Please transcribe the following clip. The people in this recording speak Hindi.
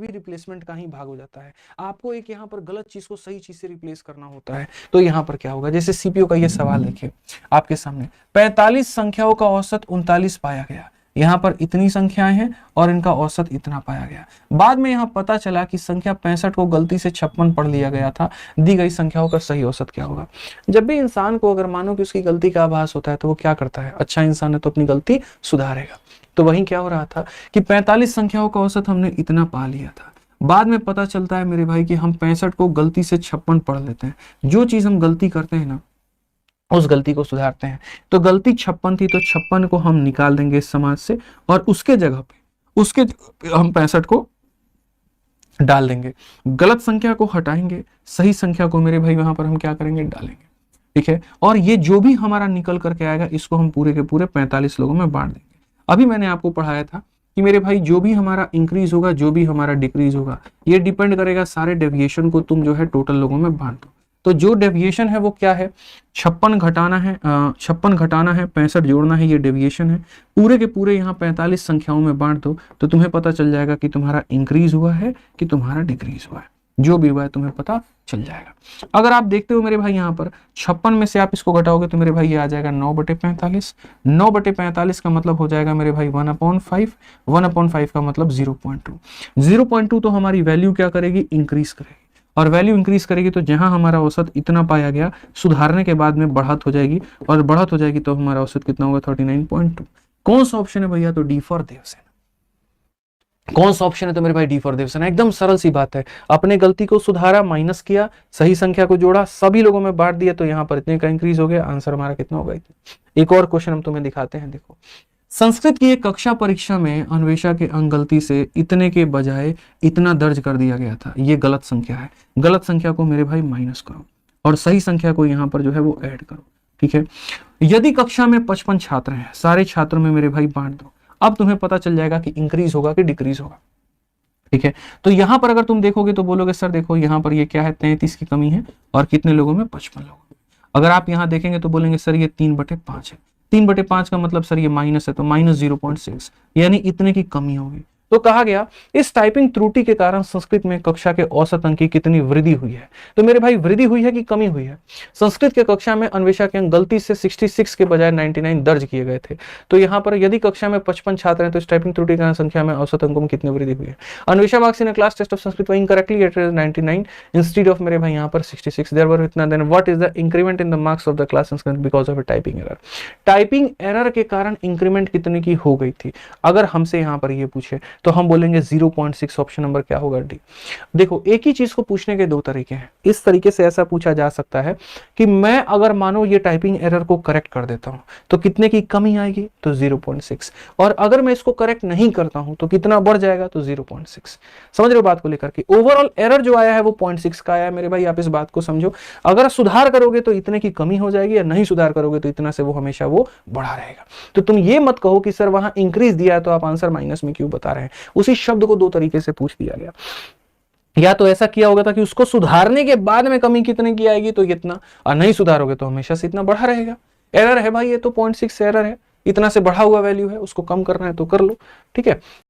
भी रिप्लेसमेंट का ही भाग हो जाता है। आपको एक यहाँ पर गलत चीज को सही चीज से रिप्लेस करना होता है, तो यहाँ पर क्या होगा, जैसे सीपीयू का ये सवाल देखिए आपके सामने, 45 संख्याओं का औसत 39 पाया गया, यहाँ पर इतनी संख्याएं हैं और इनका औसत इतना पाया गया। बाद में यहाँ पता चला कि संख्या 65 को गलती से 56 पढ़ लिया गया था, दी गई संख्याओं का सही औसत क्या होगा। जब भी इंसान को अगर मानो कि उसकी गलती का आभास होता है तो वो क्या करता है, अच्छा इंसान है तो अपनी गलती सुधारेगा। तो वहीं क्या हो रहा था कि 45 संख्याओं का औसत हमने इतना पा लिया था, बाद में पता चलता है मेरे भाई कि हम 65 को गलती से 56 पढ़ लेते हैं। जो चीज हम गलती करते हैं ना उस गलती को सुधारते हैं। तो गलती 56 थी तो 56 को हम निकाल देंगे इस समाज से और उसके जगह पे हम 65 को डाल देंगे। गलत संख्या को हटाएंगे, सही संख्या को मेरे भाई वहां पर हम क्या करेंगे, डालेंगे। ठीक है, और ये जो भी हमारा निकल करके आएगा इसको हम पूरे के पूरे 45 लोगों में बांट देंगे। अभी मैंने आपको पढ़ाया था कि मेरे भाई जो भी हमारा इंक्रीज होगा, जो भी हमारा डिक्रीज होगा, ये डिपेंड करेगा सारे डेविएशन को तुम जो है टोटल लोगों में बांट दो। तो जो डेविएशन है वो क्या है, 56 घटाना है 65 जोड़ना है, ये डेविएशन है। पूरे के पूरे यहाँ 45 संख्याओं में बांट दो तो तुम्हें पता चल जाएगा कि तुम्हारा इंक्रीज हुआ है कि तुम्हारा डिक्रीज हुआ है, जो भी हुआ है तुम्हें पता चल जाएगा। अगर आप देखते हो मेरे भाई यहाँ पर 56 में से आप इसको घटाओगे तो मेरे भाई ये आ जाएगा 9/45। 9/45 का मतलब हो जाएगा मेरे भाई 1/5। 1/5 का मतलब 0.2। 0.2 तो हमारी वैल्यू क्या करेगी, इंक्रीज करेगी, और वैल्यू इंक्रीज करेगी तो जहां हमारा औसत इतना पाया गया, सुधारने के बाद में बढ़त हो जाएगी, और बढ़त हो जाएगी तो हमारा औसत कितना होगा, 39.2। कौन सा ऑप्शन है भैया, तो डी फॉर देवसेना। कौन सा ऑप्शन है, तो मेरे भाई डी फॉर देवसेना। एकदम सरल सी बात है, अपने गलती को सुधारा, माइनस किया, सही संख्या को जोड़ा, सभी लोगों में बांट दिया, तो यहाँ पर इतने का इंक्रीज हो गया, आंसर हमारा कितना होगा। एक और क्वेश्चन हम तुम्हें दिखाते हैं, देखो। संस्कृत की एक कक्षा परीक्षा में अन्वेषा के अंक गलती से इतने के बजाय इतना दर्ज कर दिया गया था, ये गलत संख्या है। गलत संख्या को मेरे भाई माइनस करो और सही संख्या को यहाँ पर जो है वो ऐड करो। ठीक है, यदि कक्षा में 55 छात्र हैं, सारे छात्रों में मेरे भाई बांट दो। अब तुम्हें पता चल जाएगा कि इंक्रीज होगा कि डिक्रीज होगा। ठीक है, तो यहां पर अगर तुम देखोगे तो बोलोगे सर देखो यहाँ पर ये क्या है, 33 की कमी है, और कितने लोगों में, 55 लोगों में। अगर आप यहाँ देखेंगे तो बोलेंगे सर ये 3/5 है। 3/5 का मतलब सर ये माइनस है, तो माइनस 0.6, यानी इतने की कमी होगी। तो कहा गया इस टाइपिंग त्रुटि के कारण संस्कृत में कक्षा के औसत अंक की कितनी वृद्धि हुई है। तो मेरे भाई वृद्धि हुई है कि कमी हुई है। संस्कृत के कक्षा में अन्वेषा के अंक गलती से 66 के बजाय 99 दर्ज किए गए थे। तो यहाँ पर यदि कक्षा में 55 छात्र हैं तो इस टाइपिंग त्रुटि के कारण संख्या में औसत अंकों में कितनी वृद्धि हुई है। Anvesha marks in class test of Sanskrit were incorrectly added 99 instead of मेरे भाई यहाँ पर 66 देयर वर इतना। Then what is the increment in the marks of the class Sanskrit because of a typing error. Typing error के कारण इंक्रीमेंट कितने की हो गई थी, अगर हमसे यहाँ पर ये पूछे तो हम बोलेंगे 0.6। ऑप्शन नंबर क्या होगा, डी। देखो एक ही चीज को पूछने के दो तरीके हैं। इस तरीके से ऐसा पूछा जा सकता है कि मैं अगर मानो ये टाइपिंग एरर को करेक्ट कर देता हूं तो कितने की कमी आएगी, तो 0.6, और अगर मैं इसको करेक्ट नहीं करता हूं तो कितना बढ़ जाएगा, तो 0.6। समझ रहे हो बात को लेकर के। ओवरऑल एरर जो आया है वो 0.6 का आया है मेरे भाई, आप इस बात को समझो। अगर सुधार करोगे तो इतने की कमी हो जाएगी, या नहीं सुधार करोगे तो इतना से वो हमेशा वो बढ़ा रहेगा। तो तुम ये मत कहो कि सर वहां इंक्रीज दिया है तो आप आंसर माइनस में क्यों बता रहे हैं। उसी शब्द को दो तरीके से पूछ दिया गया। या तो ऐसा किया होगा था कि उसको सुधारने के बाद में कमी कितने की आएगी, तो इतना, और नहीं सुधारोगे तो हमेशा से इतना बढ़ा रहेगा। एरर है भाई ये तो 0.6 एरर है, इतना से बढ़ा हुआ वैल्यू है, उसको कम करना है तो कर लो। ठीक है।